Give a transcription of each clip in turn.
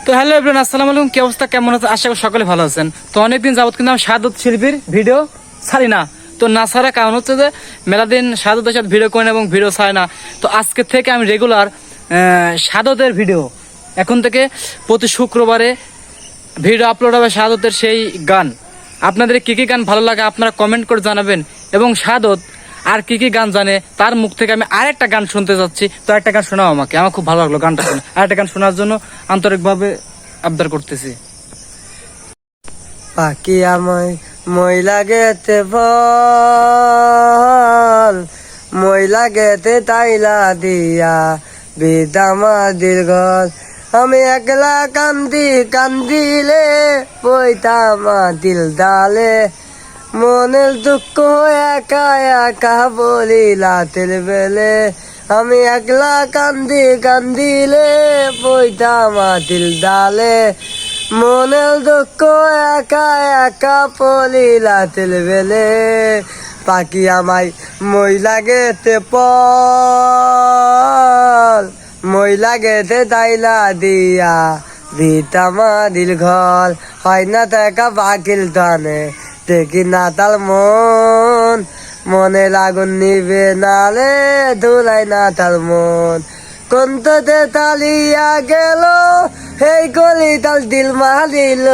তো hello everyone, আসসালামু আলাইকুম। কি অবস্থা, কেমন আছেন? আশা করি সকলে ভালো আছেন। তো অনেকদিন যাবত কিন্তু আমি শাহাদত শিল্পীর ভিডিও ছাড়ি না। তো না ছাড়ার কারণ হচ্ছে যে মেলাদিন শাহাদতের সাথে ভিডিও করি না এবং ভিডিও ছাড়ি না। তো আজকে থেকে আমি রেগুলার শাহাদতের ভিডিও, এখন থেকে প্রতি শুক্রবারে ভিডিও আপলোড হবে শাহাদতের সেই গান। আপনাদের কি কি গান ভালো লাগে আপনারা কমেন্ট করে জানাবেন, এবং শাহাদত আর কি কি গান জানে তার মুখ থেকে আমি আরেকটা গান শুনতে যাচ্ছি। তো একটা গান শোনাও আমাকে, আমার খুব ভালো লাগলো গানটা শুনে। আরেকটা গান শোনার জন্য আন্তরিকভাবে আবদার করতেছি। পাখি আমায় ময়লা গেতে বল, ময়লা গেতে তাইলা দিয়া বিদামা দীর্ঘল। আমি একলা কান্দি কান্দিলে বইতামা দিল ডালে, মনের দুঃখ একা একা বলিলা তেল বেলে। আমি একলা কান্দি কান্দিলে বইতামা দিল ডালে, মনের দুঃখ একা একা বলিলা তেল বেলে। পাখি আমায় ময়লা গেতে পল, ময়লা গেতে তাইলা দিয়া ভিটামা দিল ঘর। হয় না দেখা বাকিল টানে দেখি না তার মন, মনে লাগুন নিবে নালে ধুলাই না তার মন। কোনটাতে তালিয়া গেল এই গলি তাল দিল মারিল,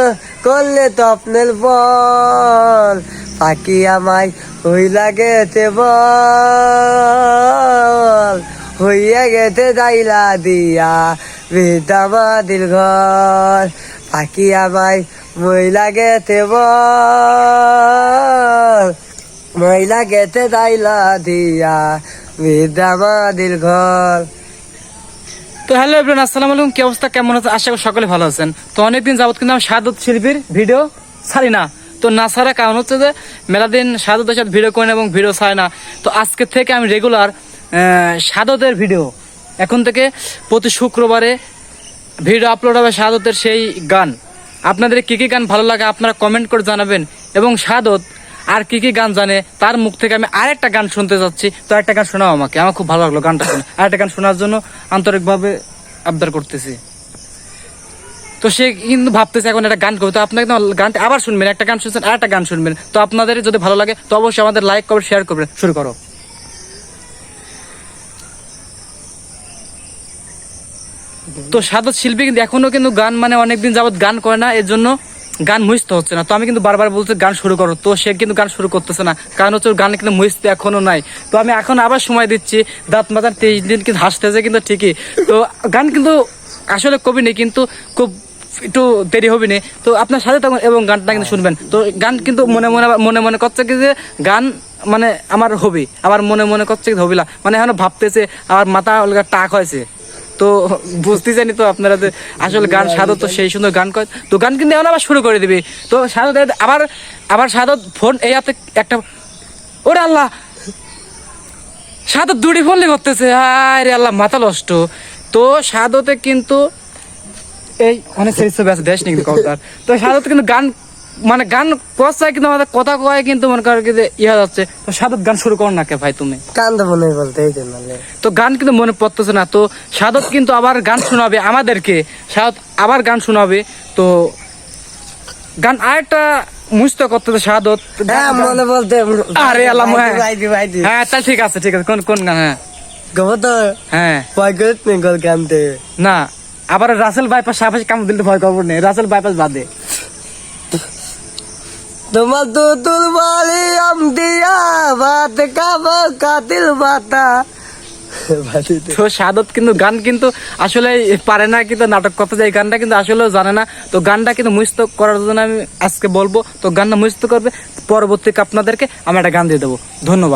করলে তপনেল বল। পাখি আমায় হইলা গেতে বল, হইয়া গেতে যাইলা দিয়া ভিটামা দিল ঘর। পাখি আমায় ময়লা গেতে বল, ময়লা গেতে যাইলা দিয়া ভিটামা দিল ঘর। তো হ্যালো এভরিওয়ান, আসসালামু আলাইকুম। কি অবস্থা, কেমন আছেন? আশা করি সকলে ভালো আছেন। তো অনেকদিন যাবত কিন্তু আমি শাহাদত শিল্পীর ভিডিও ছাড়ি না। তো না ছাড়ার কারণ হচ্ছে যে মেলাদিন শাহাদতের সাথে ভিডিও করি না এবং ভিডিও ছাড়ি না। তো আজকে থেকে আমি রেগুলার শাহাদতের ভিডিও, এখন থেকে প্রতি শুক্রবারে ভিডিও আপলোড হবে শাহাদতের সেই গান। আপনাদের কি কি গান ভালো লাগে আপনারা কমেন্ট করে জানাবেন, এবং শাহাদত আর কি কি গান জানে তার মুখ থেকে আমি আরেকটা গান শুনতে যাচ্ছি। তো একটা গান শোনাও আমাকে, আমার খুব ভালো লাগলো গানটা শুনে। আরেকটা গান শোনার জন্য আন্তরিকভাবে আবদার করতেছি। তো সে কিন্তু ভাবতেছে এখন একটা গান করবে। তো আপনাকে গানটা আবার শুনবেন, একটা গান শুনছেন আরেকটা গান শুনবেন। তো আপনাদের যদি ভালো লাগে তো অবশ্যই আমাদের লাইক করবেন, শেয়ার করবেন। শুরু করো। তো শাহাদত শিল্পী কিন্তু এখনো কিন্তু গান মানে অনেকদিন যাবত গান করে না, এর জন্য গান মুইস্ত হচ্ছে না। তো আমি কিন্তু বারবার বলছি গান শুরু করো, তো সে কিন্তু গান শুরু করতেছে না। কারণ হচ্ছে গান কিন্তু মুইস্ত এখনো নাই। তো আমি এখন আবার সময় দিচ্ছি, দাঁত মাজার 23 দিন কিন্তু হাসতেছে কিন্তু ঠিকই। তো গান কিন্তু আসলে কবি নেই, কিন্তু খুব একটু দেরি হবে না। তো আপনার সাথে থাকুন এবং গানটা কিন্তু শুনবেন। তো গান কিন্তু মনে মনে মনে মনে করছে কি যে গান মানে আমার হবি, আবার মনে মনে করছে কি হবিলা, মানে এখনো ভাবতেছে, আবার মাথা অলগা টাক হয়েছে। তো বুঝতে জানি তো আপনারা যে আসলে গান শাহাদত তো সেই সুন্দর গান করে। তো গান কিন্তু এখন আবার শুরু করে দিবি। তো শাহাদত আবার শাহাদত ফোন এই হাতে একটা, ওরে আল্লাহ, শাহাদত দুটি ফোন করতেছে। আরে আল্লাহ, মাথা নষ্ট। তো শাহাদতে কিন্তু এই অনেক ছবি আছে দেশ নাকি কতার। তো শাহাদত কিন্তু গান মানে গান কষায়, কিন্তু আমাদের কথা কয় কিন্তু মনে কর যে ইয়া যাচ্ছে। তো শাহাদত গান শুরু কর না কে ভাই তুমি? কান্দা মনে বলতে এই জন্য তো গান কিন্তু মনে পড়তেছে না। তো শাহাদত কিন্তু আবার গান শোনাবে আমাদেরকে, শাহাদত আবার গান শোনাবে। তো গান আরেকটা মুস্ত করতেছে শাহাদত। হ্যাঁ মনে বলতে আরে আল্লাহ, হ্যাঁ তাহলে ঠিক আছে ঠিক আছে। কোন কোন গান? হ্যাঁ গব তো হ্যাঁ ভয় করত নি গল কান্দে না, আবার রাসেল বাইপাস সাফাস কাম দিলে ভয় করবো না, রাসেল বাইপাস বাদে। তোমার দুধুল বালি আম দিয়া ভাত খাবো কাতিল বাতা। তো শাহাদত কিন্তু গান কিন্তু আসলে পারে না, কিন্তু নাটক করতে যায়, গানটা কিন্তু আসলে জানে না। তো গানটা কিন্তু মুস্ত করার জন্য আমি আজকে বলবো। তো গানটা মুস্ত করবে, পরবর্তীকে আপনাদেরকে আমি একটা গান দিয়ে দেবো। ধন্যবাদ।